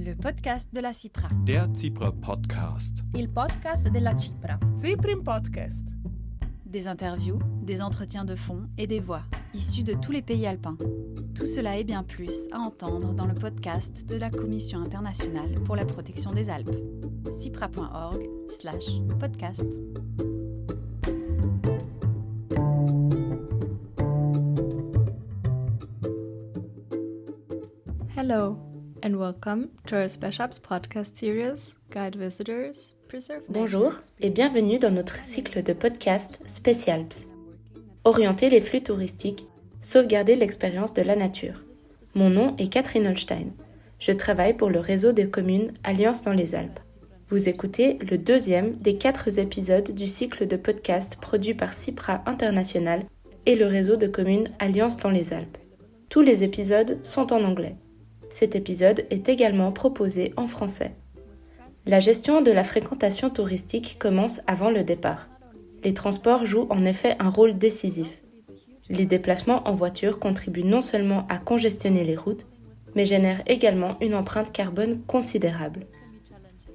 le podcast de la CIPRA. Der CIPRA Podcast. Il podcast della CIPRA. CIPRIM Podcast. Des interviews, des entretiens de fond et des voix, issues de tous les pays alpins. Tout cela et bien plus à entendre dans le podcast de la Commission internationale pour la protection des Alpes. cipra.org/podcast. Hello and welcome to our Special podcast series, Guide Visitors, Preserve Bonjour et bienvenue dans notre cycle de podcasts Specialps. Orienter les flux touristiques, sauvegarder l'expérience de la nature. Mon nom est Catherine Holstein. Je travaille pour le réseau des communes Alliance dans les Alpes. Vous écoutez le deuxième des 4 épisodes du cycle de podcasts produit par CIPRA International et le réseau de communes Alliance dans les Alpes. Tous les épisodes sont en anglais. Cet épisode est également proposé en français. La gestion de la fréquentation touristique commence avant le départ. Les transports jouent en effet un rôle décisif. Les déplacements en voiture contribuent non seulement à congestionner les routes, mais génèrent également une empreinte carbone considérable.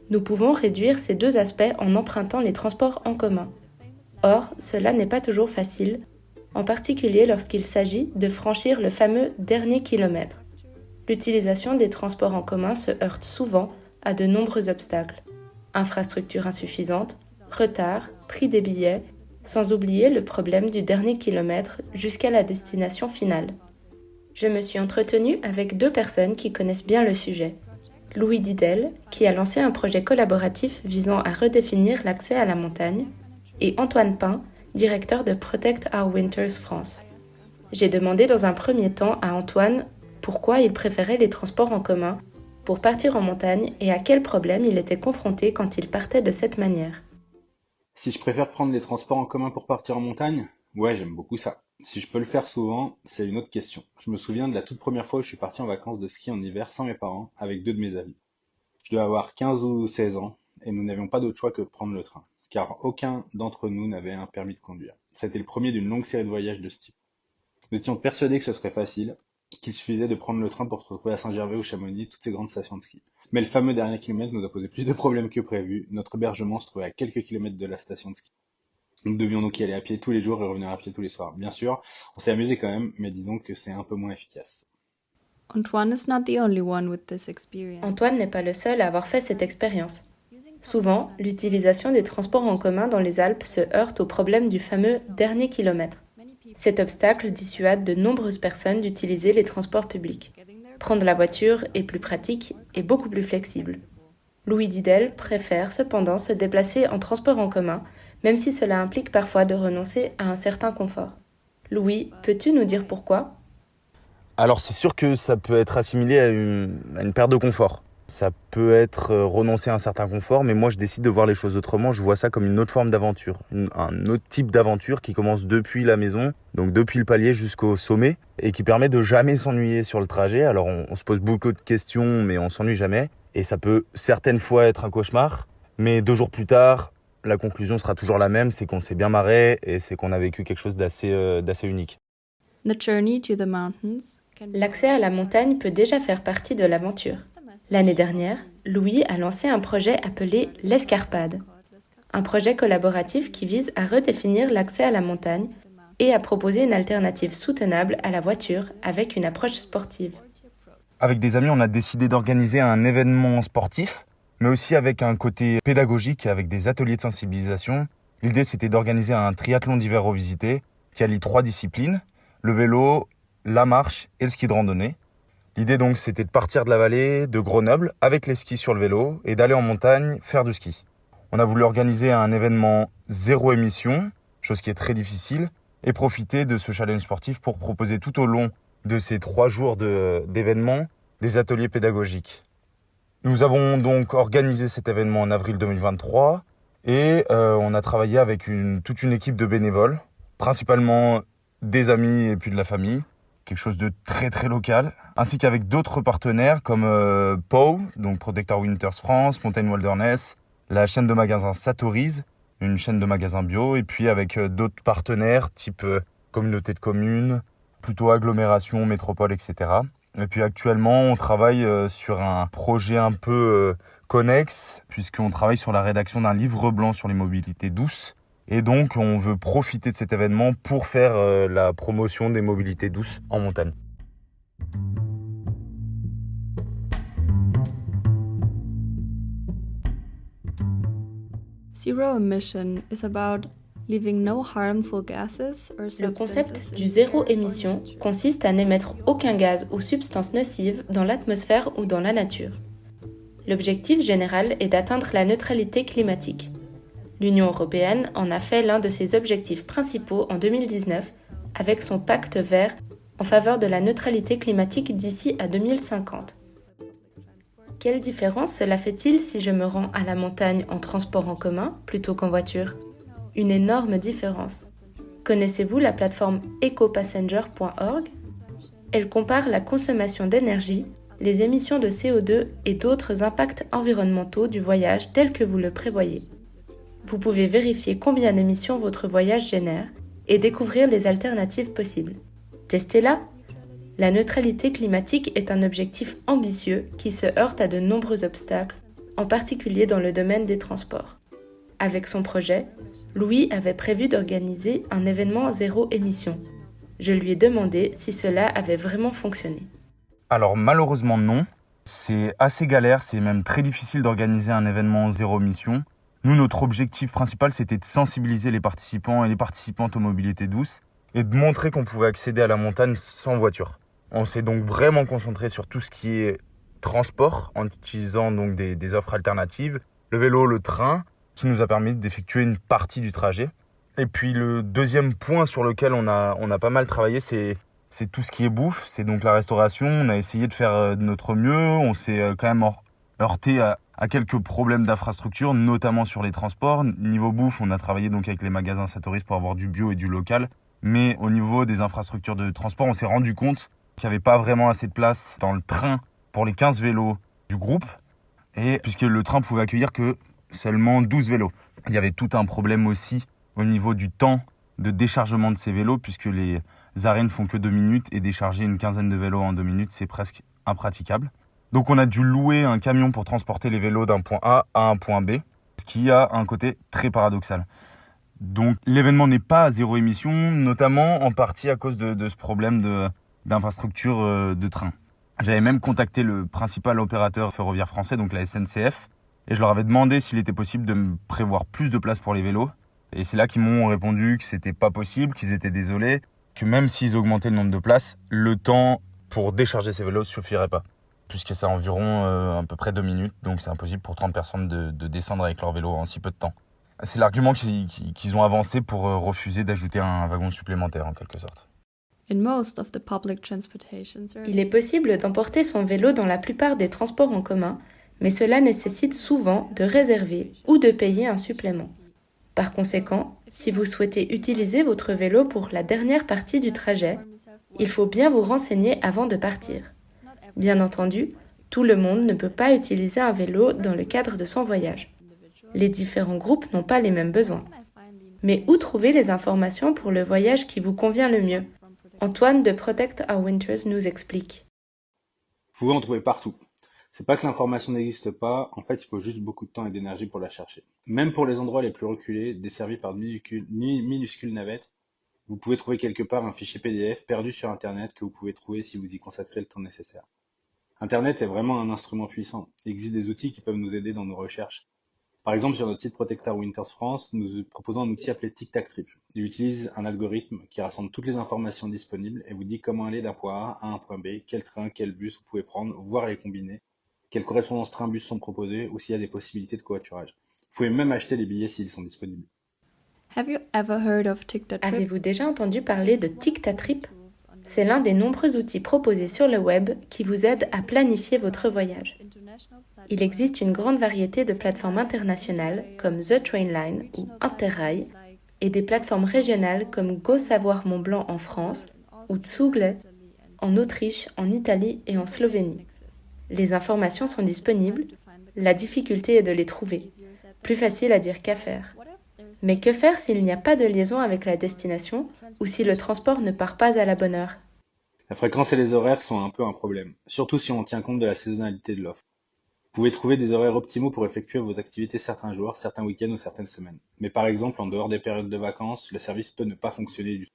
Nous pouvons réduire ces deux aspects en empruntant les transports en commun. Or, cela n'est pas toujours facile, en particulier lorsqu'il s'agit de franchir le fameux dernier kilomètre. L'utilisation des transports en commun se heurte souvent à de nombreux obstacles. Infrastructures insuffisantes, retard, prix des billets, sans oublier le problème du dernier kilomètre jusqu'à la destination finale. Je me suis entretenue avec 2 personnes qui connaissent bien le sujet. Louis Didel, qui a lancé un projet collaboratif visant à redéfinir l'accès à la montagne, et Antoine Pin, directeur de Protect Our Winters France. J'ai demandé dans un premier temps à Antoine pourquoi il préférait les transports en commun pour partir en montagne et à quels problèmes il était confronté quand il partait de cette manière. Si je préfère prendre les transports en commun pour partir en montagne? Ouais, j'aime beaucoup ça. Si je peux le faire souvent, c'est une autre question. Je me souviens de la toute première fois où je suis parti en vacances de ski en hiver sans mes parents, avec 2 de mes amis. Je devais avoir 15 ou 16 ans, et nous n'avions pas d'autre choix que de prendre le train, car aucun d'entre nous n'avait un permis de conduire. C'était le premier d'une longue série de voyages de ce type. Nous étions persuadés que ce serait facile, qu'il suffisait de prendre le train pour se retrouver à Saint-Gervais ou Chamonix, toutes ces grandes stations de ski. Mais le fameux dernier kilomètre nous a posé plus de problèmes que prévu. Notre hébergement se trouvait à quelques kilomètres de la station de ski. Nous devions donc y aller à pied tous les jours et revenir à pied tous les soirs. Bien sûr, on s'est amusé quand même, mais disons que c'est un peu moins efficace. Antoine is not the only one with this experience. Antoine n'est pas le seul à avoir fait cette expérience. Souvent, l'utilisation des transports en commun dans les Alpes se heurte au problème du fameux dernier kilomètre. Cet obstacle dissuade de nombreuses personnes d'utiliser les transports publics. Prendre la voiture est plus pratique et beaucoup plus flexible. Louis Didel préfère cependant se déplacer en transport en commun, même si cela implique parfois de renoncer à un certain confort. Louis, peux-tu nous dire pourquoi ? Alors c'est sûr que ça peut être assimilé à une perte de confort. Ça peut être renoncer à un certain confort, mais moi je décide de voir les choses autrement. Je vois ça comme une autre forme d'aventure, un autre type d'aventure qui commence depuis la maison, donc depuis le palier jusqu'au sommet, et qui permet de jamais s'ennuyer sur le trajet. Alors on se pose beaucoup de questions, mais on s'ennuie jamais. Et ça peut certaines fois être un cauchemar, mais 2 jours plus tard, la conclusion sera toujours la même, c'est qu'on s'est bien marré et c'est qu'on a vécu quelque chose d'assez unique. The journey to the mountains. L'accès à la montagne peut déjà faire partie de l'aventure. L'année dernière, Louis a lancé un projet appelé l'Escarpade, un projet collaboratif qui vise à redéfinir l'accès à la montagne et à proposer une alternative soutenable à la voiture avec une approche sportive. Avec des amis, on a décidé d'organiser un événement sportif, mais aussi avec un côté pédagogique, avec des ateliers de sensibilisation. L'idée, c'était d'organiser un triathlon d'hiver revisité qui allie 3 disciplines, le vélo, la marche et le ski de randonnée. L'idée donc, c'était de partir de la vallée de Grenoble avec les skis sur le vélo et d'aller en montagne faire du ski. On a voulu organiser un événement 0 émission, chose qui est très difficile, et profiter de ce challenge sportif pour proposer tout au long de ces 3 jours d'événements des ateliers pédagogiques. Nous avons donc organisé cet événement en avril 2023 et on a travaillé avec toute une équipe de bénévoles, principalement des amis et puis de la famille, quelque chose de très très local, ainsi qu'avec d'autres partenaires comme POW, donc Protect Our Winters France, Mountain Wilderness, la chaîne de magasins Satoriz, une chaîne de magasins bio, et puis avec d'autres partenaires type communauté de communes, plutôt agglomération, métropole, etc. Et puis actuellement, on travaille sur un projet un peu connexe, puisqu'on travaille sur la rédaction d'un livre blanc sur les mobilités douces. Et donc, on veut profiter de cet événement pour faire la promotion des mobilités douces en montagne. Zero emission is about leaving no harmful gases or Le substances concept in du the zéro air or émission nature. consiste à n'émettre aucun gaz ou substance nocive dans l'atmosphère ou dans la nature. L'objectif général est d'atteindre la neutralité climatique. L'Union européenne en a fait l'un de ses objectifs principaux en 2019 avec son pacte vert en faveur de la neutralité climatique d'ici à 2050. Quelle différence cela fait-il si je me rends à la montagne en transport en commun plutôt qu'en voiture ? Une énorme différence. Connaissez-vous la plateforme ecopassenger.org ? Elle compare la consommation d'énergie, les émissions de CO2 et d'autres impacts environnementaux du voyage tel que vous le prévoyez. Vous pouvez vérifier combien d'émissions votre voyage génère et découvrir les alternatives possibles. Testez-la! La neutralité climatique est un objectif ambitieux qui se heurte à de nombreux obstacles, en particulier dans le domaine des transports. Avec son projet, Louis avait prévu d'organiser un événement zéro émission. Je lui ai demandé si cela avait vraiment fonctionné. Alors malheureusement non, c'est assez galère, c'est même très difficile d'organiser un événement zéro émission. Nous, notre objectif principal, c'était de sensibiliser les participants et les participantes aux mobilités douces et de montrer qu'on pouvait accéder à la montagne sans voiture. On s'est donc vraiment concentré sur tout ce qui est transport en utilisant donc des offres alternatives, le vélo, le train, qui nous a permis d'effectuer une partie du trajet. Et puis le deuxième point sur lequel on a pas mal travaillé, c'est tout ce qui est bouffe, c'est donc la restauration. On a essayé de faire de notre mieux, on s'est quand même heurté à quelques problèmes d'infrastructure, notamment sur les transports. Niveau bouffe, on a travaillé donc avec les magasins Satoris pour avoir du bio et du local. Mais au niveau des infrastructures de transport, on s'est rendu compte qu'il n'y avait pas vraiment assez de place dans le train pour les 15 vélos du groupe. Et puisque le train pouvait accueillir que seulement 12 vélos. Il y avait tout un problème aussi au niveau du temps de déchargement de ces vélos, puisque les arrêts ne font que 2 minutes et décharger une quinzaine de vélos en 2 minutes, c'est presque impraticable. Donc on a dû louer un camion pour transporter les vélos d'un point A à un point B, ce qui a un côté très paradoxal. Donc l'événement n'est pas à zéro émission, notamment en partie à cause de ce problème d'infrastructure de train. J'avais même contacté le principal opérateur ferroviaire français, donc la SNCF, et je leur avais demandé s'il était possible de me prévoir plus de place pour les vélos. Et c'est là qu'ils m'ont répondu que c'était pas possible, qu'ils étaient désolés, que même s'ils augmentaient le nombre de places, le temps pour décharger ces vélos ne suffirait pas. Puisque c'est environ à peu près 2 minutes, donc c'est impossible pour 30 personnes de descendre avec leur vélo en si peu de temps. C'est l'argument qu'ils ont avancé pour refuser d'ajouter un wagon supplémentaire en quelque sorte. In most of the public transportation services, Il est possible d'emporter son vélo dans la plupart des transports en commun, mais cela nécessite souvent de réserver ou de payer un supplément. Par conséquent, si vous souhaitez utiliser votre vélo pour la dernière partie du trajet, il faut bien vous renseigner avant de partir. Bien entendu, tout le monde ne peut pas utiliser un vélo dans le cadre de son voyage. Les différents groupes n'ont pas les mêmes besoins. Mais où trouver les informations pour le voyage qui vous convient le mieux ? Antoine de Protect Our Winters nous explique. Vous pouvez en trouver partout. C'est pas que l'information n'existe pas, en fait il faut juste beaucoup de temps et d'énergie pour la chercher. Même pour les endroits les plus reculés, desservis par de minuscules navettes, vous pouvez trouver quelque part un fichier PDF perdu sur Internet que vous pouvez trouver si vous y consacrez le temps nécessaire. Internet est vraiment un instrument puissant. Il existe des outils qui peuvent nous aider dans nos recherches. Par exemple, sur notre site Protect Our Winters France, nous proposons un outil appelé Tic Tac Trip. Il utilise un algorithme qui rassemble toutes les informations disponibles et vous dit comment aller d'un point A à un point B, quel train, quel bus vous pouvez prendre, voire les combiner, quelles correspondances train-bus sont proposées ou s'il y a des possibilités de covoiturage. Vous pouvez même acheter les billets s'ils sont disponibles. have you ever heard of Tic-Tac Trip? Avez-vous déjà entendu parler de Tic Tac Trip ? C'est l'un des nombreux outils proposés sur le web qui vous aident à planifier votre voyage. Il existe une grande variété de plateformes internationales comme The Trainline ou Interrail et des plateformes régionales comme Go Savoir Mont Blanc en France ou Zugle en Autriche, en Italie et en Slovénie. Les informations sont disponibles, la difficulté est de les trouver. Plus facile à dire qu'à faire. Mais que faire s'il n'y a pas de liaison avec la destination ou si le transport ne part pas à la bonne heure ? La fréquence et les horaires sont un peu un problème, surtout si on tient compte de la saisonnalité de l'offre. Vous pouvez trouver des horaires optimaux pour effectuer vos activités certains jours, certains week-ends ou certaines semaines. Mais par exemple, en dehors des périodes de vacances, le service peut ne pas fonctionner du tout.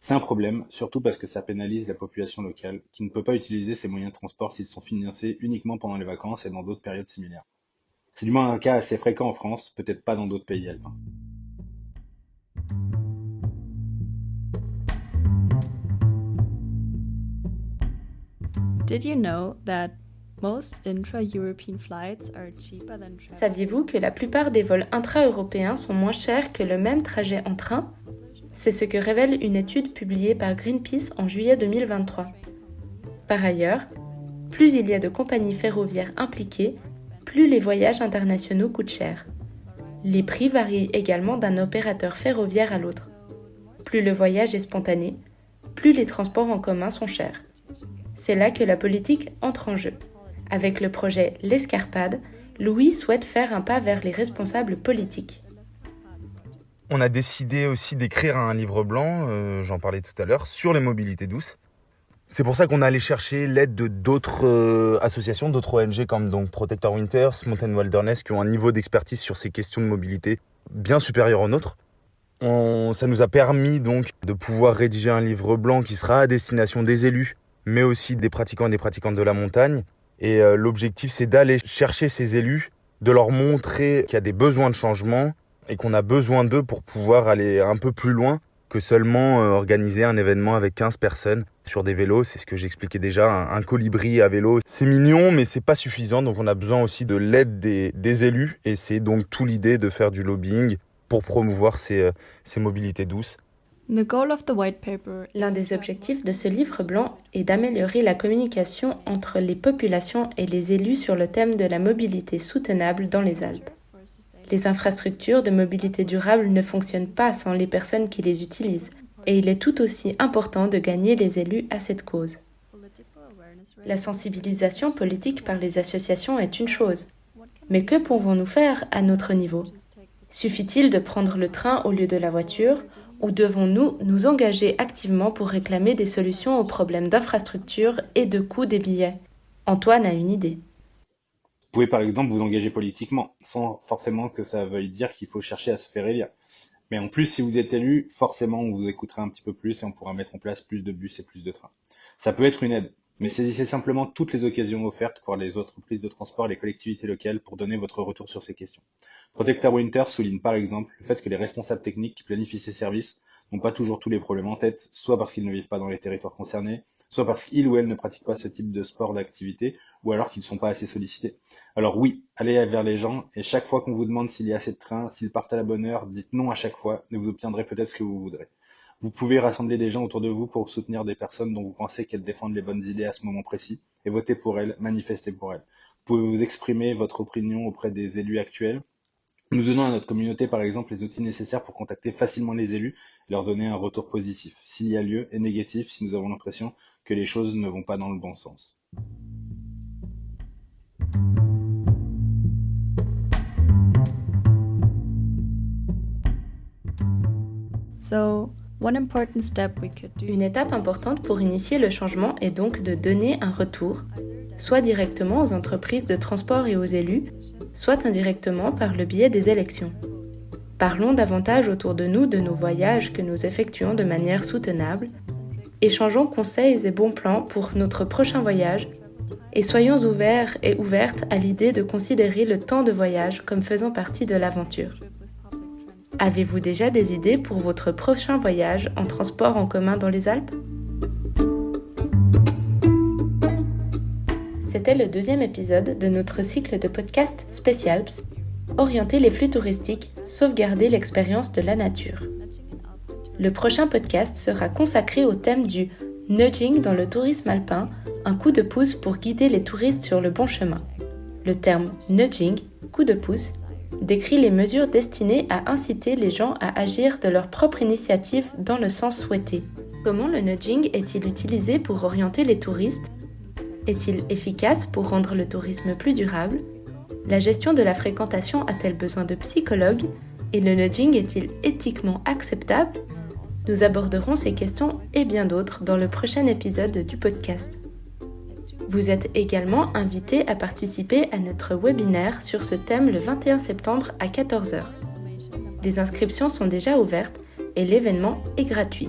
C'est un problème, surtout parce que ça pénalise la population locale, qui ne peut pas utiliser ces moyens de transport s'ils sont financés uniquement pendant les vacances et dans d'autres périodes similaires. C'est du moins un cas assez fréquent en France, peut-être pas dans d'autres pays alpins. Did you know that most intra-European flights are cheaper than travel? Saviez-vous que la plupart des vols intra-européens sont moins chers que le même trajet en train ? C'est ce que révèle une étude publiée par Greenpeace en juillet 2023. Par ailleurs, plus il y a de compagnies ferroviaires impliquées, plus les voyages internationaux coûtent cher. Les prix varient également d'un opérateur ferroviaire à l'autre. Plus le voyage est spontané, plus les transports en commun sont chers. C'est là que la politique entre en jeu. Avec le projet L'Escarpade, Louis souhaite faire un pas vers les responsables politiques. On a décidé aussi d'écrire un livre blanc, j'en parlais tout à l'heure, sur les mobilités douces. C'est pour ça qu'on est allé chercher l'aide de d'autres associations, d'autres ONG comme donc Protector Winters, Mountain Wilderness, qui ont un niveau d'expertise sur ces questions de mobilité bien supérieur au nôtre. Ça nous a permis donc de pouvoir rédiger un livre blanc qui sera à destination des élus, mais aussi des pratiquants et des pratiquantes de la montagne. Et l'objectif, c'est d'aller chercher ces élus, de leur montrer qu'il y a des besoins de changement et qu'on a besoin d'eux pour pouvoir aller un peu plus loin que seulement organiser un événement avec 15 personnes sur des vélos. C'est ce que j'expliquais déjà, un colibri à vélo. C'est mignon, mais c'est pas suffisant. Donc on a besoin aussi de l'aide des élus. Et c'est donc tout l'idée de faire du lobbying pour promouvoir ces mobilités douces. The goal of the white paper L'un des objectifs de ce livre blanc est d'améliorer la communication entre les populations et les élus sur le thème de la mobilité soutenable dans les Alpes. Les infrastructures de mobilité durable ne fonctionnent pas sans les personnes qui les utilisent, et il est tout aussi important de gagner les élus à cette cause. La sensibilisation politique par les associations est une chose, mais que pouvons-nous faire à notre niveau ? Suffit-il de prendre le train au lieu de la voiture, ou devons-nous nous engager activement pour réclamer des solutions aux problèmes d'infrastructure et de coût des billets ? Antoine a une idée. Vous pouvez par exemple vous engager politiquement, sans forcément que ça veuille dire qu'il faut chercher à se faire élire. Mais en plus, si vous êtes élu, forcément on vous écoutera un petit peu plus et on pourra mettre en place plus de bus et plus de trains. Ça peut être une aide, mais saisissez simplement toutes les occasions offertes par les entreprises de transport et les collectivités locales pour donner votre retour sur ces questions. Protector Winter souligne par exemple le fait que les responsables techniques qui planifient ces services n'ont pas toujours tous les problèmes en tête, soit parce qu'ils ne vivent pas dans les territoires concernés, soit parce qu'ils ou elles ne pratiquent pas ce type de sport d'activité, ou alors qu'ils ne sont pas assez sollicités. Alors oui, allez vers les gens, et chaque fois qu'on vous demande s'il y a assez de trains, s'ils partent à la bonne heure, dites non à chaque fois, et vous obtiendrez peut-être ce que vous voudrez. Vous pouvez rassembler des gens autour de vous pour soutenir des personnes dont vous pensez qu'elles défendent les bonnes idées à ce moment précis, et voter pour elles, manifester pour elles. Vous pouvez vous exprimer votre opinion auprès des élus actuels. Nous donnons à notre communauté par exemple les outils nécessaires pour contacter facilement les élus et leur donner un retour positif, s'il y a lieu, et négatif si nous avons l'impression que les choses ne vont pas dans le bon sens. Une étape importante pour initier le changement est donc de donner un retour, soit directement aux entreprises de transport et aux élus, soit indirectement par le biais des élections. Parlons davantage autour de nous de nos voyages que nous effectuons de manière soutenable, échangeons conseils et bons plans pour notre prochain voyage, et soyons ouverts et ouvertes à l'idée de considérer le temps de voyage comme faisant partie de l'aventure. Avez-vous déjà des idées pour votre prochain voyage en transport en commun dans les Alpes ? C'était le 2e épisode de notre cycle de podcasts Specialps, orienter les flux touristiques, sauvegarder l'expérience de la nature. Le prochain podcast sera consacré au thème du nudging dans le tourisme alpin, un coup de pouce pour guider les touristes sur le bon chemin. Le terme nudging, coup de pouce, décrit les mesures destinées à inciter les gens à agir de leur propre initiative dans le sens souhaité. Comment le nudging est-il utilisé pour orienter les touristes ? Est-il efficace pour rendre le tourisme plus durable ? La gestion de la fréquentation a-t-elle besoin de psychologues ? Et le nudging est-il éthiquement acceptable ? Nous aborderons ces questions et bien d'autres dans le prochain épisode du podcast. Vous êtes également invité à participer à notre webinaire sur ce thème le 21 septembre à 14h. Des inscriptions sont déjà ouvertes et l'événement est gratuit.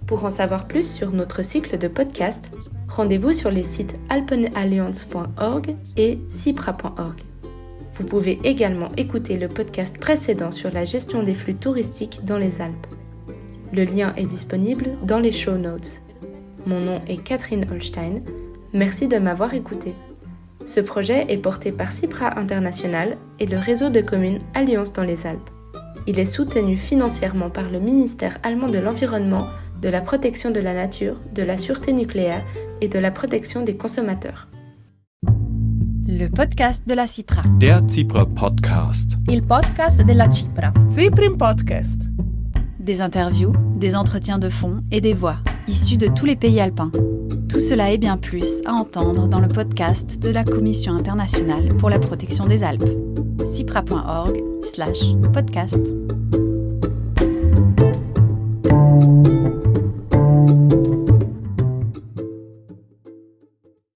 Pour en savoir plus sur notre cycle de podcast, rendez-vous sur les sites alpenalliance.org et cipra.org. Vous pouvez également écouter le podcast précédent sur la gestion des flux touristiques dans les Alpes. Le lien est disponible dans les show notes. Mon nom est Catherine Holstein. Merci de m'avoir écouté. Ce projet est porté par Cipra International et le réseau de communes Alliance dans les Alpes. Il est soutenu financièrement par le ministère allemand de l'Environnement, de la protection de la nature, de la sûreté nucléaire et de la protection des consommateurs. Le podcast de la Cipra. Der Cipra Podcast. Il podcast della Cipra. Ciprim Podcast. Des interviews, des entretiens de fond et des voix, issus de tous les pays alpins. Tout cela et bien plus à entendre dans le podcast de la Commission internationale pour la protection des Alpes. cipra.org/podcast.